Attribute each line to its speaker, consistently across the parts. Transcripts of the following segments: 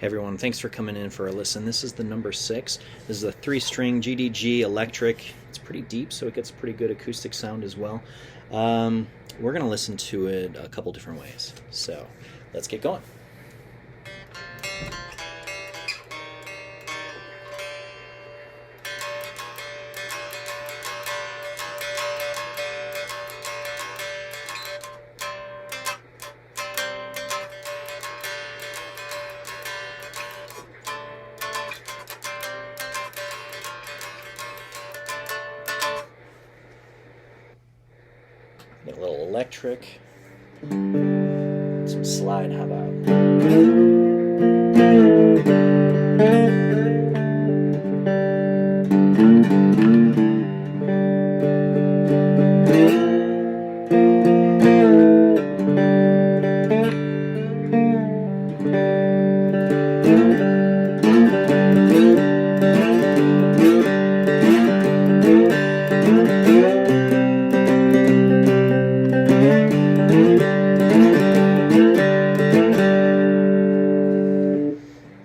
Speaker 1: Hey everyone, thanks for coming in for a listen. This is the number 6. This is a 3-string GDG electric. It's pretty deep, so it gets pretty good acoustic sound as well. We're going to listen to it a couple different ways. So let's get going. Get a little electric, some slide, how about?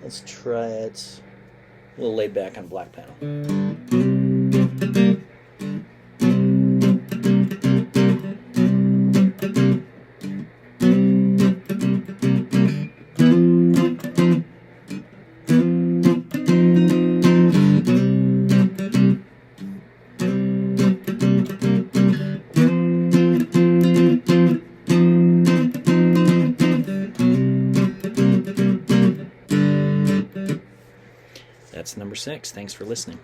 Speaker 1: Let's try it a little laid back on black panel. That's number 6. Thanks for listening.